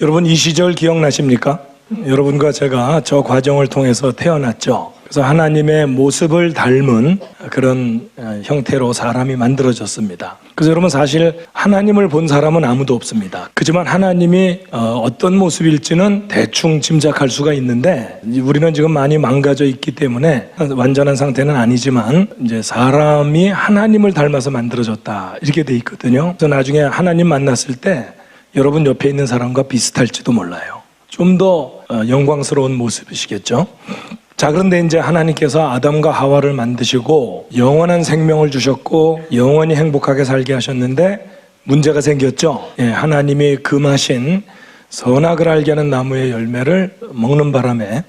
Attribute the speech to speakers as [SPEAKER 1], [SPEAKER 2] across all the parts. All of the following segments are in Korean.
[SPEAKER 1] 여러분 이 시절 기억나십니까? 여러분과 제가 저 과정을 통해서 태어났죠. 그래서 하나님의 모습을 닮은 그런 형태로 사람이 만들어졌습니다. 그래서 여러분 사실 하나님을 본 사람은 아무도 없습니다. 그렇지만 하나님이 어떤 모습일지는 대충 짐작할 수가 있는데 우리는 지금 많이 망가져 있기 때문에 완전한 상태는 아니지만 이제 사람이 하나님을 닮아서 만들어졌다 이렇게 돼 있거든요. 그래서 나중에 하나님 만났을 때 여러분 옆에 있는 사람과 비슷할지도 몰라요. 좀 더 영광스러운 모습이시겠죠. 자, 그런데 이제 하나님께서 아담과 하와를 만드시고 영원한 생명을 주셨고 영원히 행복하게 살게 하셨는데 문제가 생겼죠. 예, 하나님이 금하신 선악을 알게 하는 나무의 열매를 먹는 바람에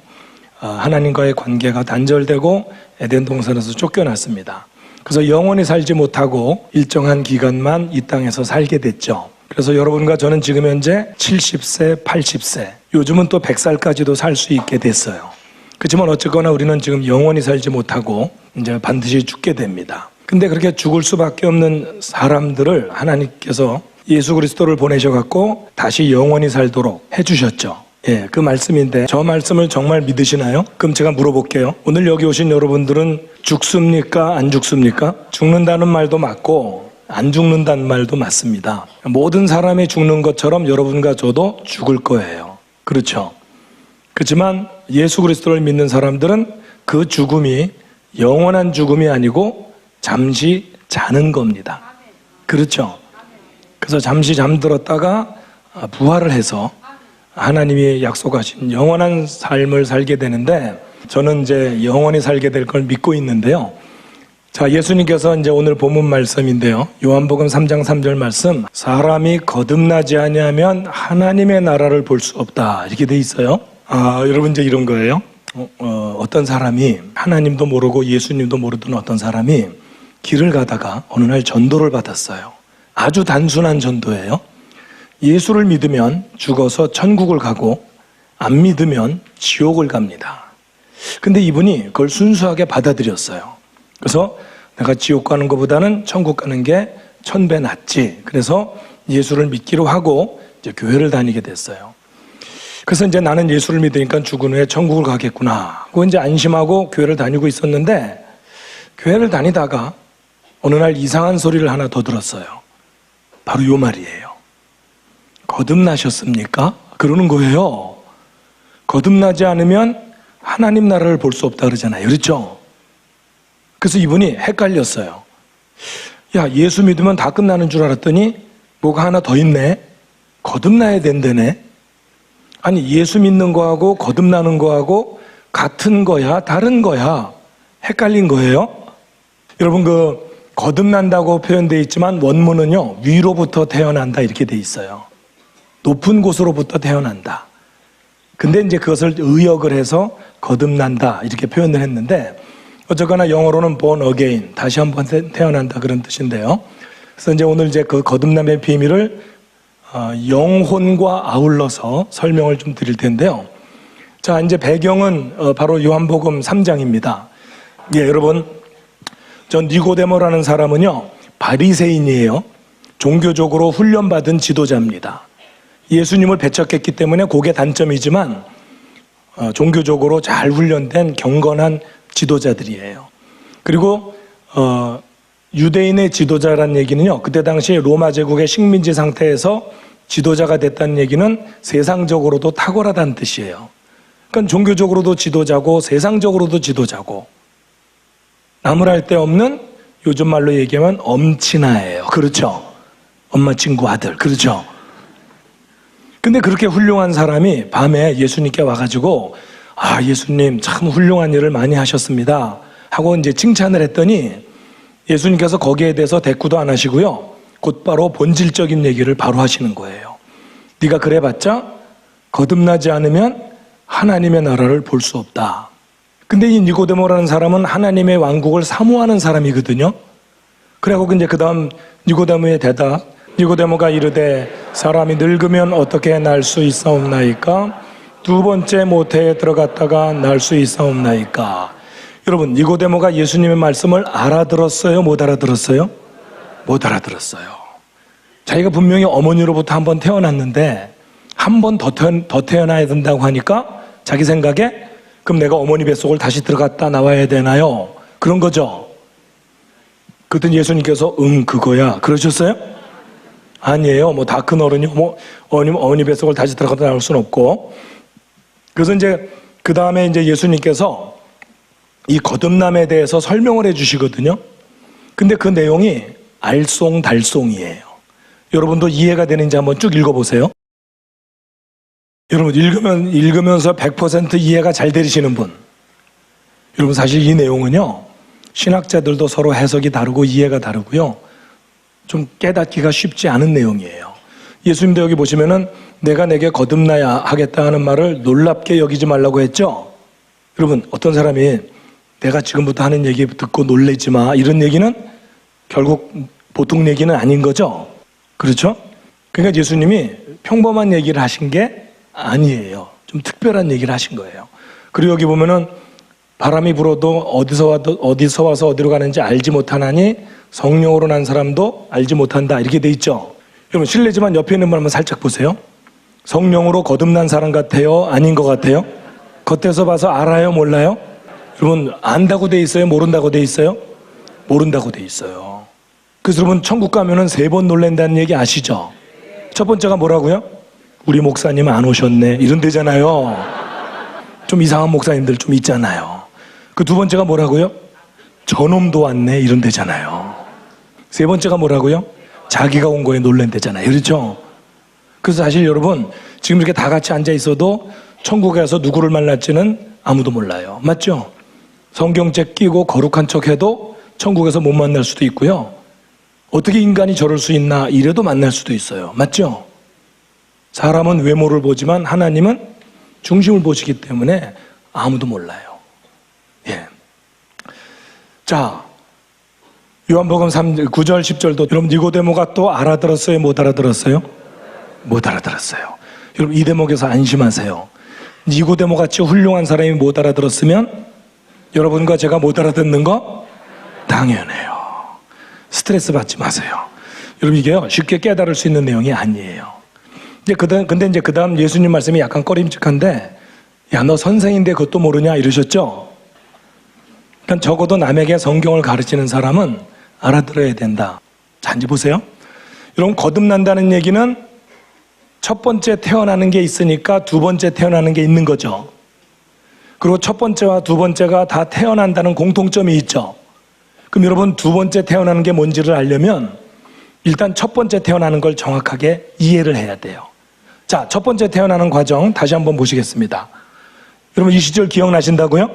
[SPEAKER 1] 하나님과의 관계가 단절되고 에덴 동산에서 쫓겨났습니다. 그래서 영원히 살지 못하고 일정한 기간만 이 땅에서 살게 됐죠. 그래서 여러분과 저는 지금 현재 70세, 80세, 요즘은 또 100살까지도 살 수 있게 됐어요. 그렇지만 어쨌거나 우리는 지금 영원히 살지 못하고 이제 반드시 죽게 됩니다. 근데 그렇게 죽을 수밖에 없는 사람들을 하나님께서 예수 그리스도를 보내셔갖고 다시 영원히 살도록 해주셨죠. 예, 그 말씀인데 저 말씀을 정말 믿으시나요? 그럼 제가 물어볼게요. 오늘 여기 오신 여러분들은 죽습니까? 안 죽습니까? 죽는다는 말도 맞고 안 죽는다는 말도 맞습니다. 모든 사람이 죽는 것처럼 여러분과 저도 죽을 거예요. 그렇죠? 그렇지만 예수 그리스도를 믿는 사람들은 그 죽음이 영원한 죽음이 아니고 잠시 자는 겁니다. 그렇죠? 그래서 잠시 잠들었다가 부활을 해서 하나님이 약속하신 영원한 삶을 살게 되는데 저는 이제 영원히 살게 될 걸 믿고 있는데요. 자, 예수님께서 이제 오늘 본문 말씀인데요. 요한복음 3장 3절 말씀, 사람이 거듭나지 아니하면 하나님의 나라를 볼 수 없다. 이렇게 돼 있어요. 여러분 이제 이런 거예요. 어떤 사람이 하나님도 모르고 예수님도 모르던 어떤 사람이 길을 가다가 어느 날 전도를 받았어요. 아주 단순한 전도예요. 예수를 믿으면 죽어서 천국을 가고 안 믿으면 지옥을 갑니다. 근데 이분이 그걸 순수하게 받아들였어요. 그래서 내가 지옥 가는 것보다는 천국 가는 게 1000배 낫지. 그래서 예수를 믿기로 하고 이제 교회를 다니게 됐어요. 그래서 이제 나는 예수를 믿으니까 죽은 후에 천국을 가겠구나. 그거 이제 안심하고 교회를 다니고 있었는데 교회를 다니다가 어느 날 이상한 소리를 하나 더 들었어요. 바로 요 말이에요. 거듭나셨습니까? 그러는 거예요. 거듭나지 않으면 하나님 나라를 볼 수 없다 그러잖아요. 그렇죠? 그래서 이분이 헷갈렸어요. 야, 예수 믿으면 다 끝나는 줄 알았더니 뭐가 하나 더 있네. 거듭나야 된다네. 아니, 예수 믿는 거하고 거듭나는 거하고 같은 거야, 다른 거야? 헷갈린 거예요. 여러분, 거듭난다고 표현되어 있지만 원문은요, 위로부터 태어난다 이렇게 돼 있어요. 높은 곳으로부터 태어난다. 근데 이제 그것을 의역을 해서 거듭난다 이렇게 표현을 했는데 어쨌거나 영어로는 born again, 다시 한번 태어난다 그런 뜻인데요. 그래서 이제 오늘 이제 그 거듭남의 비밀을 영혼과 아울러서 설명을 좀 드릴 텐데요. 자, 이제 배경은 바로 요한복음 3장입니다. 예, 여러분, 전 니고데모라는 사람은요, 바리새인이에요. 종교적으로 훈련받은 지도자입니다. 예수님을 배척했기 때문에 그게 단점이지만 종교적으로 잘 훈련된 경건한 지도자들이에요. 그리고 유대인의 지도자란 얘기는요, 그때 당시 로마 제국의 식민지 상태에서 지도자가 됐다는 얘기는 세상적으로도 탁월하다는 뜻이에요. 그러니까 종교적으로도 지도자고 세상적으로도 지도자고 나무랄 데 없는 요즘 말로 얘기하면 엄친아예요. 그렇죠? 엄마 친구 아들. 그렇죠? 근데 그렇게 훌륭한 사람이 밤에 예수님께 와가지고 예수님 참 훌륭한 일을 많이 하셨습니다 하고 이제 칭찬을 했더니 예수님께서 거기에 대해서 대꾸도 안 하시고요, 곧바로 본질적인 얘기를 바로 하시는 거예요. 네가 그래봤자 거듭나지 않으면 하나님의 나라를 볼 수 없다. 근데 이 니고데모라는 사람은 하나님의 왕국을 사모하는 사람이거든요. 그래갖고 이제 그 다음 니고데모의 대답, 니고데모가 이르되 사람이 늙으면 어떻게 날 수 있사옵나이까? 두 번째 모태에 들어갔다가 날 수 있사옵나이까? 여러분, 니고데모가 예수님의 말씀을 알아들었어요? 못 알아들었어요? 못 알아들었어요. 자기가 분명히 어머니로부터 한번 태어났는데 한 번 더 태어나야 된다고 하니까 자기 생각에 그럼 내가 어머니 뱃속을 다시 들어갔다 나와야 되나요? 그런 거죠. 그랬더니 예수님께서 그거야. 그러셨어요? 아니에요. 뭐 다 큰 어른이 어머니 뱃속을 다시 들어갔다 나올 수는 없고. 그래서 이제 그 다음에 이제 예수님께서 이 거듭남에 대해서 설명을 해주시거든요. 근데 그 내용이 알쏭달쏭이에요. 여러분도 이해가 되는지 한번 쭉 읽어보세요. 여러분 읽으면서 100% 이해가 잘 되시는 분. 여러분 사실 이 내용은요, 신학자들도 서로 해석이 다르고 이해가 다르고요, 좀 깨닫기가 쉽지 않은 내용이에요. 예수님도 여기 보시면은 내가 내게 거듭나야 하겠다 하는 말을 놀랍게 여기지 말라고 했죠. 여러분 어떤 사람이 내가 지금부터 하는 얘기 듣고 놀라지 마, 이런 얘기는 결국 보통 얘기는 아닌 거죠. 그렇죠? 그러니까 예수님이 평범한 얘기를 하신 게 아니에요. 좀 특별한 얘기를 하신 거예요. 그리고 여기 보면은 바람이 불어도 어디서 와서 어디로 가는지 알지 못하나니 성령으로 난 사람도 알지 못한다, 이렇게 돼 있죠. 여러분 실례지만 옆에 있는 분 한번 살짝 보세요. 성령으로 거듭난 사람 같아요? 아닌 것 같아요? 겉에서 봐서 알아요? 몰라요? 여러분 안다고 돼 있어요? 모른다고 돼 있어요? 모른다고 돼 있어요. 그래서 여러분 천국 가면은 3번 놀란다는 얘기 아시죠? 첫 번째가 뭐라고요? 우리 목사님 안 오셨네, 이런 데잖아요. 좀 이상한 목사님들 좀 있잖아요. 그 두 번째가 뭐라고요? 저놈도 왔네, 이런 데잖아요. 세 번째가 뭐라고요? 자기가 온 거에 놀란 데잖아요. 그렇죠? 그래서 사실 여러분 지금 이렇게 다 같이 앉아 있어도 천국에 가서 누구를 만날지는 아무도 몰라요. 맞죠? 성경책 끼고 거룩한 척 해도 천국에서 못 만날 수도 있고요, 어떻게 인간이 저럴 수 있나 이래도 만날 수도 있어요. 맞죠? 사람은 외모를 보지만 하나님은 중심을 보시기 때문에 아무도 몰라요. 예. 자, 요한복음 9절 10절도 여러분 니고데모가 또 알아들었어요? 못 알아들었어요? 못 알아들었어요. 여러분 이 대목에서 안심하세요. 니고데모 같이 훌륭한 사람이 못 알아들었으면 여러분과 제가 못 알아듣는 거 당연해요. 스트레스 받지 마세요. 여러분 이게요 쉽게 깨달을 수 있는 내용이 아니에요. 근데 이제 그 다음 예수님 말씀이 약간 꺼림칙한데, 야, 너 선생인데 그것도 모르냐 이러셨죠? 그러니까 적어도 남에게 성경을 가르치는 사람은 알아들어야 된다. 자, 이제 보세요. 여러분 거듭난다는 얘기는 첫 번째 태어나는 게 있으니까 두 번째 태어나는 게 있는 거죠. 그리고 첫 번째와 두 번째가 다 태어난다는 공통점이 있죠. 그럼 여러분 두 번째 태어나는 게 뭔지를 알려면 일단 첫 번째 태어나는 걸 정확하게 이해를 해야 돼요. 자, 첫 번째 태어나는 과정 다시 한번 보시겠습니다. 여러분 이 시절 기억나신다고요?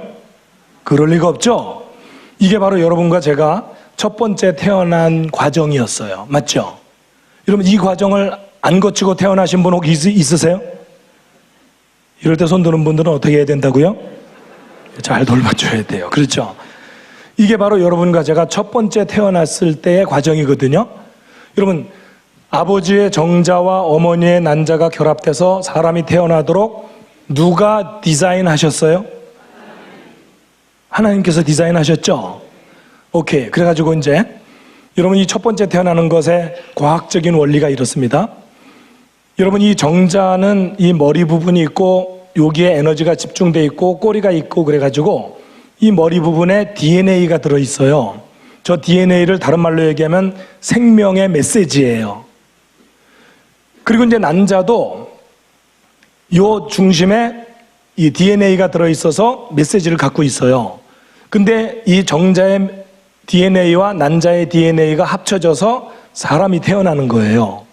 [SPEAKER 1] 그럴 리가 없죠? 이게 바로 여러분과 제가 첫 번째 태어난 과정이었어요. 맞죠? 여러분 이 과정을 안 거치고 태어나신 분 혹시 있으세요? 이럴 때 손 드는 분들은 어떻게 해야 된다고요? 잘 돌봐줘야 돼요. 그렇죠? 이게 바로 여러분과 제가 첫 번째 태어났을 때의 과정이거든요. 여러분 아버지의 정자와 어머니의 난자가 결합돼서 사람이 태어나도록 누가 디자인하셨어요? 하나님께서 디자인하셨죠? 오케이. 그래가지고 이제 여러분 이 첫 번째 태어나는 것의 과학적인 원리가 이렇습니다. 여러분 이 정자는 이 머리 부분이 있고 여기에 에너지가 집중돼 있고 꼬리가 있고 그래가지고 이 머리 부분에 DNA가 들어있어요. 저 DNA를 다른 말로 얘기하면 생명의 메시지예요. 그리고 이제 난자도 요 중심에 이 DNA가 들어있어서 메시지를 갖고 있어요. 근데 이 정자의 DNA와 난자의 DNA가 합쳐져서 사람이 태어나는 거예요.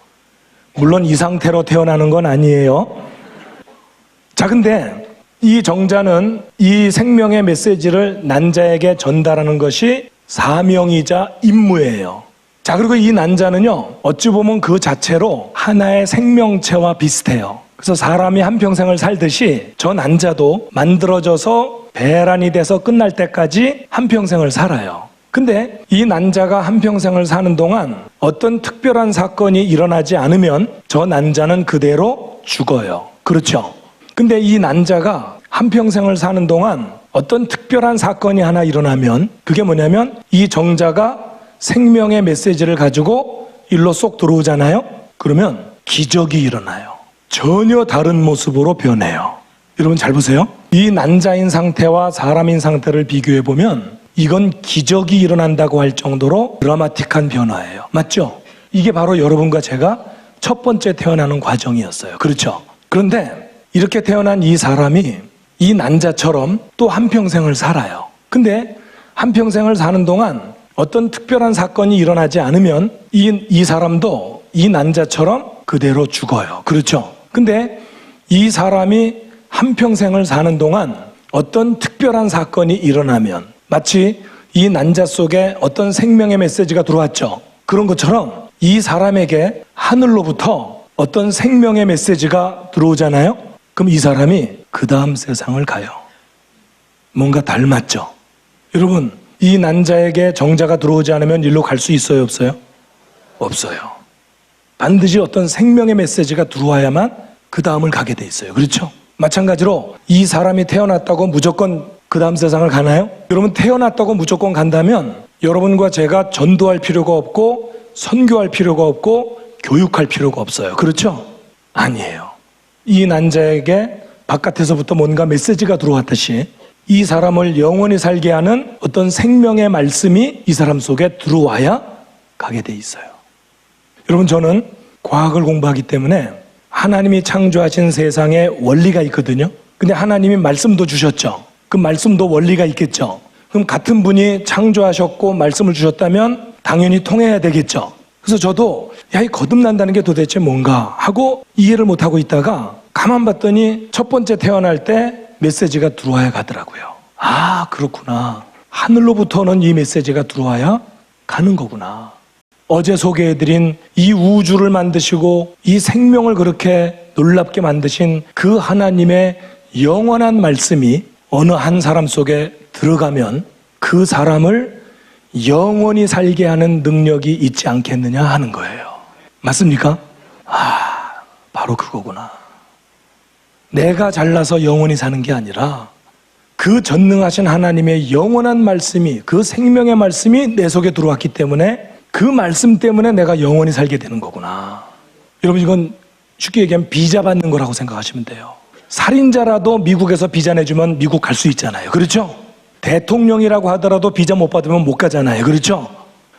[SPEAKER 1] 물론 이 상태로 태어나는 건 아니에요. 자, 근데 이 정자는 이 생명의 메시지를 난자에게 전달하는 것이 사명이자 임무예요. 자, 그리고 이 난자는요, 어찌 보면 그 자체로 하나의 생명체와 비슷해요. 그래서 사람이 한평생을 살듯이 저 난자도 만들어져서 배란이 돼서 끝날 때까지 한평생을 살아요. 근데 이 난자가 한평생을 사는 동안 어떤 특별한 사건이 일어나지 않으면 저 난자는 그대로 죽어요. 그렇죠? 근데 이 난자가 한평생을 사는 동안 어떤 특별한 사건이 하나 일어나면 그게 뭐냐면 이 정자가 생명의 메시지를 가지고 일로 쏙 들어오잖아요. 그러면 기적이 일어나요. 전혀 다른 모습으로 변해요. 여러분 잘 보세요. 이 난자인 상태와 사람인 상태를 비교해 보면 이건 기적이 일어난다고 할 정도로 드라마틱한 변화예요. 맞죠? 이게 바로 여러분과 제가 첫 번째 태어나는 과정이었어요. 그렇죠? 그런데 이렇게 태어난 이 사람이 이 난자처럼 또 한평생을 살아요. 근데 한평생을 사는 동안 어떤 특별한 사건이 일어나지 않으면 이 사람도 이 난자처럼 그대로 죽어요. 그렇죠? 근데 이 사람이 한평생을 사는 동안 어떤 특별한 사건이 일어나면 마치 이 난자 속에 어떤 생명의 메시지가 들어왔죠. 그런 것처럼 이 사람에게 하늘로부터 어떤 생명의 메시지가 들어오잖아요. 그럼 이 사람이 그 다음 세상을 가요. 뭔가 닮았죠. 여러분, 이 난자에게 정자가 들어오지 않으면 일로 갈 수 있어요, 없어요? 없어요. 반드시 어떤 생명의 메시지가 들어와야만 그 다음을 가게 돼 있어요. 그렇죠? 마찬가지로 이 사람이 태어났다고 무조건 그 다음 세상을 가나요? 여러분, 태어났다고 무조건 간다면 여러분과 제가 전도할 필요가 없고 선교할 필요가 없고 교육할 필요가 없어요. 그렇죠? 아니에요. 이 난자에게 바깥에서부터 뭔가 메시지가 들어왔듯이 이 사람을 영원히 살게 하는 어떤 생명의 말씀이 이 사람 속에 들어와야 가게 돼 있어요. 여러분, 저는 과학을 공부하기 때문에 하나님이 창조하신 세상에 원리가 있거든요. 근데 하나님이 말씀도 주셨죠. 그 말씀도 원리가 있겠죠. 그럼 같은 분이 창조하셨고 말씀을 주셨다면 당연히 통해야 되겠죠. 그래서 저도 이 거듭난다는 게 도대체 뭔가 하고 이해를 못하고 있다가 가만 봤더니 첫 번째 태어날 때 메시지가 들어와야 가더라고요. 아, 그렇구나. 하늘로부터는 이 메시지가 들어와야 가는 거구나. 어제 소개해드린 이 우주를 만드시고 이 생명을 그렇게 놀랍게 만드신 그 하나님의 영원한 말씀이 어느 한 사람 속에 들어가면 그 사람을 영원히 살게 하는 능력이 있지 않겠느냐 하는 거예요. 맞습니까? 아, 바로 그거구나. 내가 잘나서 영원히 사는 게 아니라 그 전능하신 하나님의 영원한 말씀이, 그 생명의 말씀이 내 속에 들어왔기 때문에 그 말씀 때문에 내가 영원히 살게 되는 거구나. 여러분, 이건 쉽게 얘기하면 비자 받는 거라고 생각하시면 돼요. 살인자라도 미국에서 비자 내주면 미국 갈 수 있잖아요. 그렇죠? 대통령이라고 하더라도 비자 못 받으면 못 가잖아요. 그렇죠?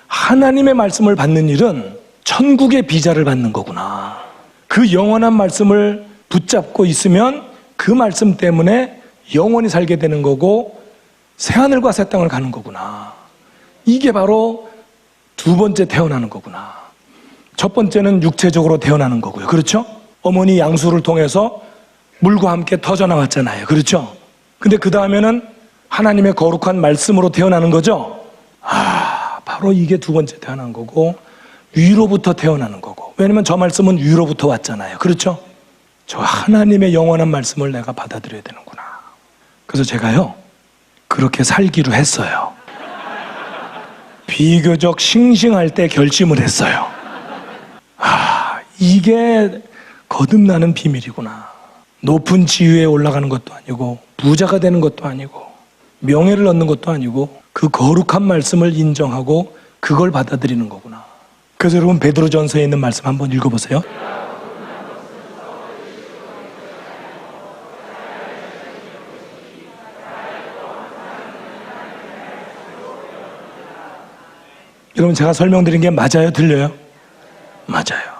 [SPEAKER 1] 하나님의 말씀을 받는 일은 천국의 비자를 받는 거구나. 그 영원한 말씀을 붙잡고 있으면 그 말씀 때문에 영원히 살게 되는 거고 새하늘과 새 땅을 가는 거구나. 이게 바로 두 번째 태어나는 거구나. 첫 번째는 육체적으로 태어나는 거고요. 그렇죠? 어머니 양수를 통해서 물과 함께 터져 나왔잖아요. 그렇죠? 근데 그 다음에는 하나님의 거룩한 말씀으로 태어나는 거죠. 아, 바로 이게 두 번째 태어난 거고 위로부터 태어나는 거고. 왜냐면 저 말씀은 위로부터 왔잖아요. 그렇죠? 저 하나님의 영원한 말씀을 내가 받아들여야 되는구나. 그래서 제가요, 그렇게 살기로 했어요. 비교적 싱싱할 때 결심을 했어요. 아, 이게 거듭나는 비밀이구나. 높은 지위에 올라가는 것도 아니고 부자가 되는 것도 아니고 명예를 얻는 것도 아니고 그 거룩한 말씀을 인정하고 그걸 받아들이는 거구나. 그래서 여러분, 베드로전서에 있는 말씀 한번 읽어보세요. 여러분, 제가 설명드린 게 맞아요? 들려요? 맞아요.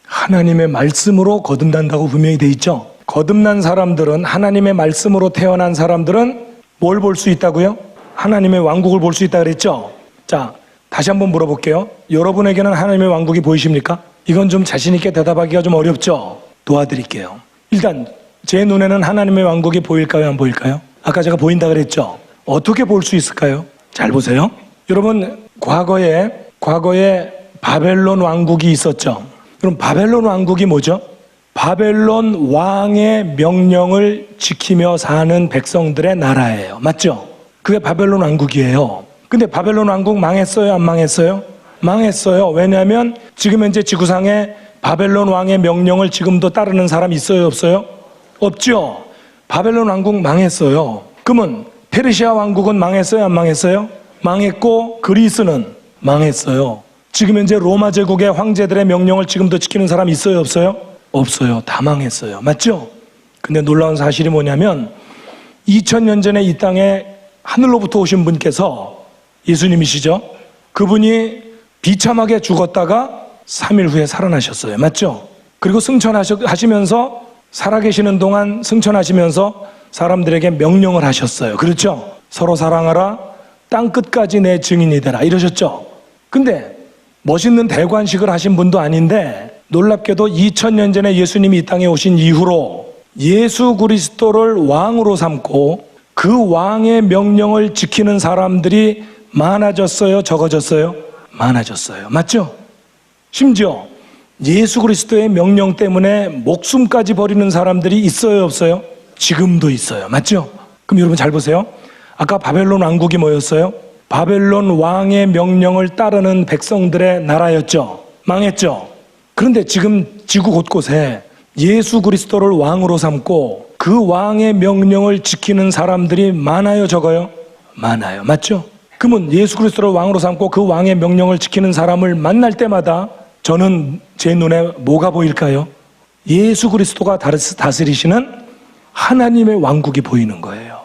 [SPEAKER 1] 하나님의 말씀으로 거듭난다고 분명히 돼 있죠? 거듭난 사람들은, 하나님의 말씀으로 태어난 사람들은 뭘 볼 수 있다고요? 하나님의 왕국을 볼 수 있다 그랬죠? 자, 다시 한번 물어볼게요. 여러분에게는 하나님의 왕국이 보이십니까? 이건 좀 자신 있게 대답하기가 좀 어렵죠? 도와드릴게요. 일단 제 눈에는 하나님의 왕국이 보일까요? 안 보일까요? 아까 제가 보인다 그랬죠? 어떻게 볼 수 있을까요? 잘 보세요. 여러분, 과거에 바벨론 왕국이 있었죠? 그럼 바벨론 왕국이 뭐죠? 바벨론 왕의 명령을 지키며 사는 백성들의 나라예요. 맞죠? 그게 바벨론 왕국이에요. 근데 바벨론 왕국 망했어요? 안 망했어요? 망했어요. 왜냐하면 지금 현재 지구상에 바벨론 왕의 명령을 지금도 따르는 사람 있어요? 없어요? 없죠? 바벨론 왕국 망했어요. 그러면 페르시아 왕국은 망했어요? 안 망했어요? 망했고 그리스는 망했어요. 지금 현재 로마 제국의 황제들의 명령을 지금도 지키는 사람 있어요, 없어요? 없어요. 다 망했어요. 맞죠? 근데 놀라운 사실이 뭐냐면 2000년 전에 이 땅에 하늘로부터 오신 분께서 예수님이시죠? 그분이 비참하게 죽었다가 3일 후에 살아나셨어요. 맞죠? 그리고 승천하시면서 살아계시는 동안 승천하시면서 사람들에게 명령을 하셨어요. 그렇죠? 서로 사랑하라, 땅 끝까지 내 증인이 되라 이러셨죠? 근데 멋있는 대관식을 하신 분도 아닌데 놀랍게도 2000년 전에 예수님이 이 땅에 오신 이후로 예수 그리스도를 왕으로 삼고 그 왕의 명령을 지키는 사람들이 많아졌어요? 적어졌어요? 많아졌어요. 맞죠? 심지어 예수 그리스도의 명령 때문에 목숨까지 버리는 사람들이 있어요? 없어요? 지금도 있어요. 맞죠? 그럼 여러분 잘 보세요. 아까 바벨론 왕국이 뭐였어요? 바벨론 왕의 명령을 따르는 백성들의 나라였죠. 망했죠. 그런데 지금 지구 곳곳에 예수 그리스도를 왕으로 삼고 그 왕의 명령을 지키는 사람들이 많아요, 적어요? 많아요. 맞죠? 그러면 예수 그리스도를 왕으로 삼고 그 왕의 명령을 지키는 사람을 만날 때마다 저는 제 눈에 뭐가 보일까요? 예수 그리스도가 다스리시는 하나님의 왕국이 보이는 거예요.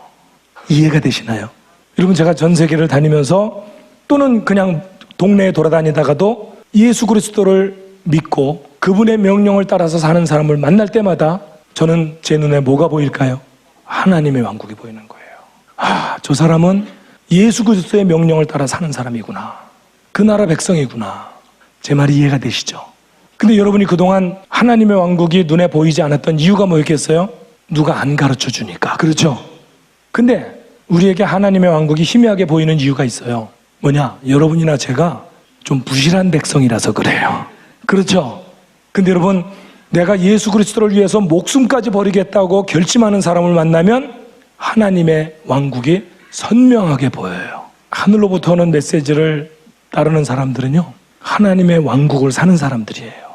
[SPEAKER 1] 이해가 되시나요? 여러분, 제가 전 세계를 다니면서 또는 그냥 동네에 돌아다니다가도 예수 그리스도를 믿고 그분의 명령을 따라서 사는 사람을 만날 때마다 저는 제 눈에 뭐가 보일까요? 하나님의 왕국이 보이는 거예요. 아, 저 사람은 예수 그리스도의 명령을 따라 사는 사람이구나. 그 나라 백성이구나. 제 말이 이해가 되시죠? 근데 여러분이 그동안 하나님의 왕국이 눈에 보이지 않았던 이유가 뭐였겠어요? 누가 안 가르쳐 주니까. 그렇죠? 근데 우리에게 하나님의 왕국이 희미하게 보이는 이유가 있어요. 뭐냐? 여러분이나 제가 좀 부실한 백성이라서 그래요. 그렇죠? 근데 여러분, 내가 예수 그리스도를 위해서 목숨까지 버리겠다고 결심하는 사람을 만나면 하나님의 왕국이 선명하게 보여요. 하늘로부터 오는 메시지를 따르는 사람들은요, 하나님의 왕국을 사는 사람들이에요.